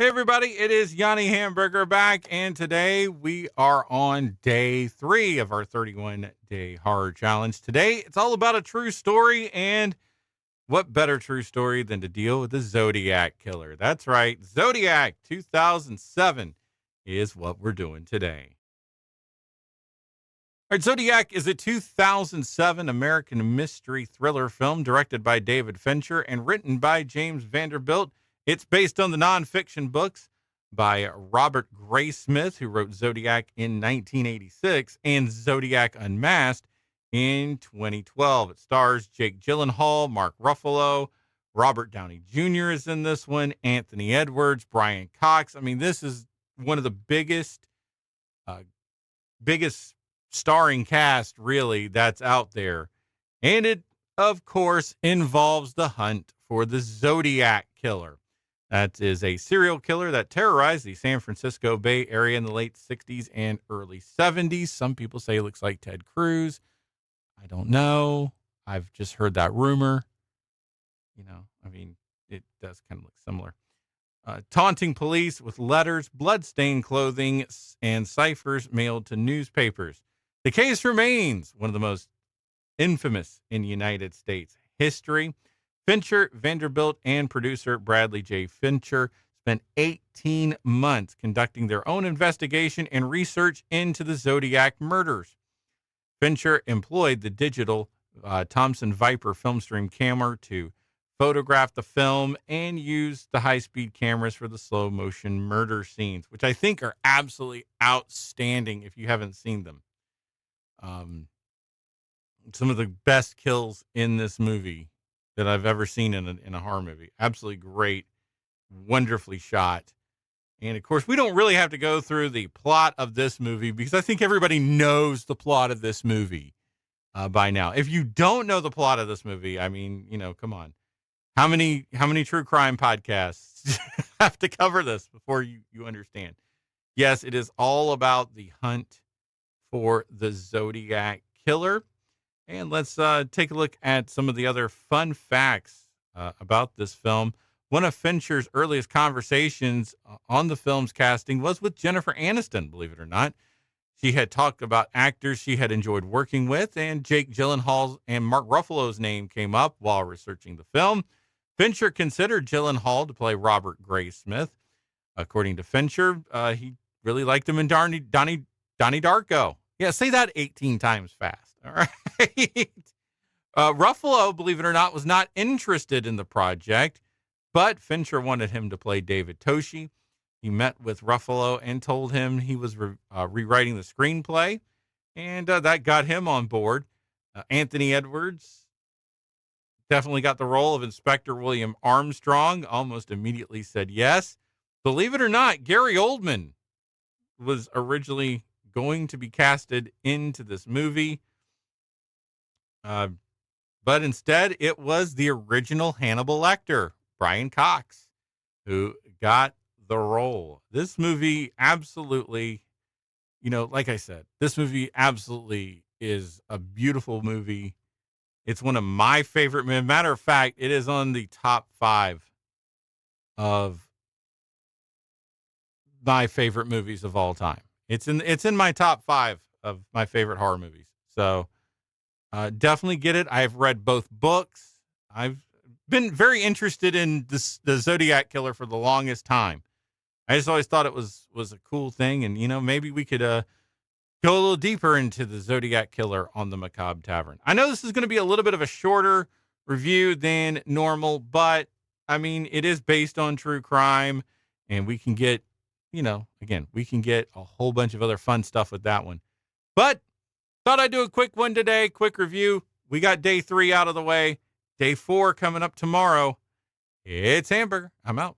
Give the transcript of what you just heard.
Hey everybody, it is Yanni Hamburger back, and today we are on day 3 of our 31-day horror challenge. Today, it's all about a true story, and what better true story than to deal with the Zodiac killer? That's right, Zodiac 2007 is what we're doing today. All right, Zodiac is a 2007 American mystery thriller film directed by David Fincher and written by James Vanderbilt. It's based on the nonfiction books by Robert Graysmith, who wrote Zodiac in 1986 and Zodiac Unmasked in 2012. It stars Jake Gyllenhaal, Mark Ruffalo, Robert Downey Jr. is in this one, Anthony Edwards, Brian Cox. I mean, this is one of the uh, biggest starring cast really that's out there. And it, of course, involves the hunt for the Zodiac killer. That is a serial killer that terrorized the San Francisco Bay Area in the late 60s and early 70s. Some people say it looks like Ted Cruz. I don't know. I've just heard that rumor. I mean, it does kind of look similar. Taunting police with letters, bloodstained clothing, and ciphers mailed to newspapers. The case remains one of the most infamous in United States history. Fincher, Vanderbilt, and producer Bradley J. Fincher spent 18 months conducting their own investigation and research into the Zodiac murders. Fincher employed the digital Thomson Viper film stream camera to photograph the film and used the high-speed cameras for the slow-motion murder scenes, which I think are absolutely outstanding if you haven't seen them. Some of the best kills in this movie that I've ever seen in a horror movie. Absolutely great, wonderfully shot. And of course, we don't really have to go through the plot of this movie because I think everybody knows the plot of this movie by now. If you don't know the plot of this movie, I mean, come on. How many true crime podcasts have to cover this before you understand? Yes, it is all about the hunt for the Zodiac killer. And let's take a look at some of the other fun facts about this film. One of Fincher's earliest conversations on the film's casting was with Jennifer Aniston, believe it or not. She had talked about actors she had enjoyed working with, and Jake Gyllenhaal's and Mark Ruffalo's name came up while researching the film. Fincher considered Gyllenhaal to play Robert Graysmith. According to Fincher, he really liked him in Donnie Darko. Yeah, say that 18 times fast. All right. Ruffalo, believe it or not, was not interested in the project, but Fincher wanted him to play David Toshi. He met with Ruffalo and told him he was rewriting the screenplay, and that got him on board. Anthony Edwards definitely got the role of Inspector William Armstrong, almost immediately said yes. Believe it or not, Gary Oldman was originally going to be casted into this movie. But instead, it was the original Hannibal Lecter, Brian Cox, who got the role. This movie absolutely, like I said, this movie absolutely is a beautiful movie. It's one of my favorite. Matter of fact, it is on the top 5 of my favorite movies of all time. It's in my top 5 of my favorite horror movies. So definitely get it. I've read both books. I've been very interested in the Zodiac killer for the longest time. I just always thought it was a cool thing, and maybe we could go a little deeper into the Zodiac killer on the Macabre Tavern. I know this is going to be a little bit of a shorter review than normal, but I mean, it is based on true crime, and we can get, we can get a whole bunch of other fun stuff with that one. But thought I'd do a quick one today, quick review. We got day 3 out of the way. Day 4 coming up tomorrow. It's Hamburger. I'm out.